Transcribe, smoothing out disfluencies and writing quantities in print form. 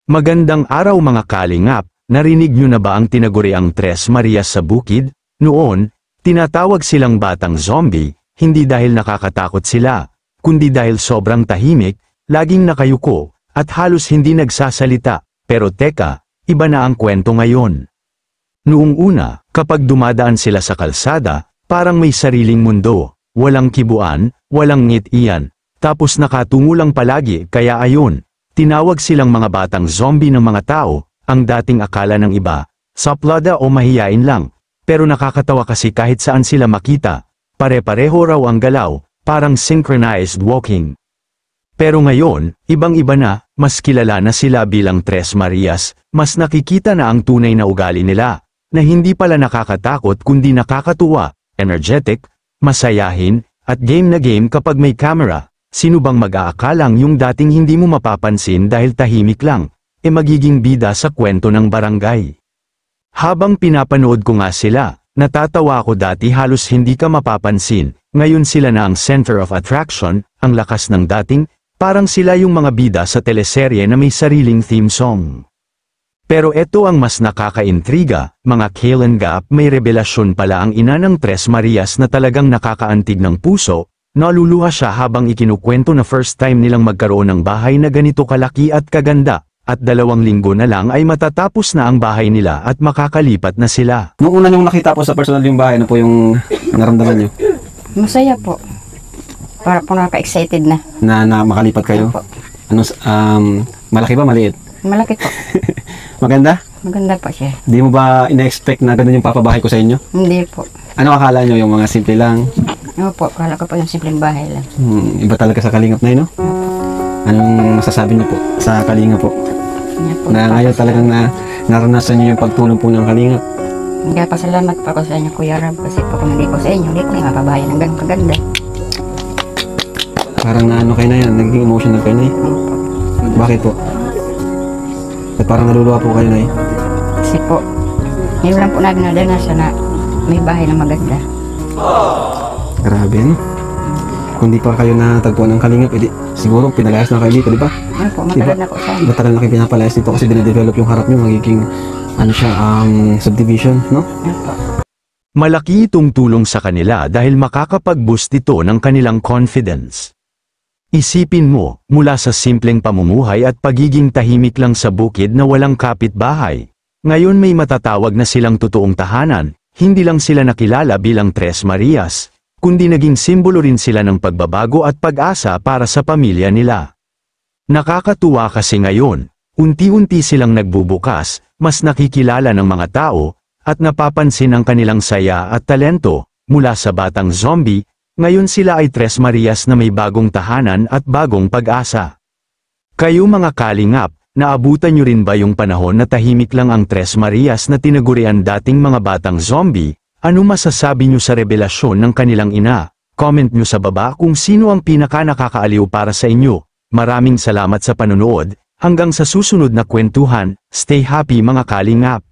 Magandang araw mga kalingap, narinig nyo na ba ang tinaguriang Tres Marias sa bukid? Noon, tinatawag silang batang zombie, hindi dahil nakakatakot sila, kundi dahil sobrang tahimik, laging nakayuko, at halos hindi nagsasalita. Pero teka, iba na ang kwento ngayon. Noong una, kapag dumadaan sila sa kalsada, parang may sariling mundo, walang kibuan, walang ngit-iyan, tapos nakatungo lang palagi, kaya ayon, tinawag silang mga batang zombie ng mga tao, ang dating akala ng iba, saplada o mahiyain lang, pero nakakatawa kasi kahit saan sila makita, pare-pareho raw ang galaw, parang synchronized walking. Pero ngayon, ibang-iba na, mas kilala na sila bilang Tres Marias, mas nakikita na ang tunay na ugali nila, na hindi pala nakakatakot kundi nakakatuwa, energetic, masayahin, at game na game kapag may camera. Sino bang mag-aakalang yung dating hindi mo mapapansin dahil tahimik lang, magiging bida sa kwento ng barangay. Habang pinapanood ko nga sila, natatawa ako dati halos hindi ka mapapansin, ngayon sila na ang center of attraction, ang lakas ng dating, parang sila yung mga bida sa teleserye na may sariling theme song. Pero eto ang mas nakakaintriga, mga Kalingap, may revelasyon pala ang ina ng Tres Marias na talagang nakakaantig ng puso, naluluha siya habang ikinukwento na first time nilang magkaroon ng bahay na ganito kalaki at kaganda, at 2 linggo na lang ay matatapos na ang bahay nila at makakalipat na sila. Nung una niyong nakita po sa personal yung bahay, ano po yung naramdaman niyo? Masaya po. Para po nakaka-excited na. Na makalipat kayo? Opo. Ano, malaki ba, maliit? Malaki po. Maganda? Maganda po siya. Di mo ba ina-expect na ganun yung papabahay ko sa inyo? Hindi po. Ano akala niyo, yung mga simple lang? Opo, kala ko po yung simpleng bahay lang. Iba talaga sa Kalingap na yun, no? Anong masasabi niyo po sa Kalingap po? Po Na ngayon talagang naranasan niyo yung pagtulong po ng Kalingap? Kaya pasalamat po ako sa inyo, Kuya Rab, kasi po kung hindi ko sa inyo, hindi ko may mapabahay ng ganun kaganda. Parang ano kayo na yan, naging emotional kayo na eh. Bakit po? At parang naluluwa po kayo na eh. Kasi po, ngayon lang po namin nadanasan na may bahay na maganda. Grabe, no? Kung di pa kayo natagpuan ng Kalingap, edi siguro pinalayas na kayo dito, di ba? Ano po, matagal na po sa inyo. Matagal na kayo pinapalayas dito kasi dinidevelop yung harap nyo, magiging ano siya, subdivision, no? Opo. Malaki itong tulong sa kanila dahil makakapag-boost ito ng kanilang confidence. Isipin mo, mula sa simpleng pamumuhay at pagiging tahimik lang sa bukid na walang kapitbahay, ngayon may matatawag na silang totoong tahanan, hindi lang sila nakilala bilang Tres Marias, kundi naging simbolo rin sila ng pagbabago at pag-asa para sa pamilya nila. Nakakatuwa kasi ngayon, unti-unti silang nagbubukas, mas nakikilala ng mga tao, at napapansin ang kanilang saya at talento, mula sa batang zombie, ngayon sila ay Tres Marias na may bagong tahanan at bagong pag-asa. Kayo mga Kalingap, naabutan nyo rin ba yung panahon na tahimik lang ang Tres Marias na tinagurian dating mga batang zombie? Ano masasabi nyo sa revelasyon ng kanilang ina? Comment nyo sa baba kung sino ang pinaka nakakaaliw para sa inyo. Maraming salamat sa panonood, hanggang sa susunod na kwentuhan, stay happy mga Kalingap!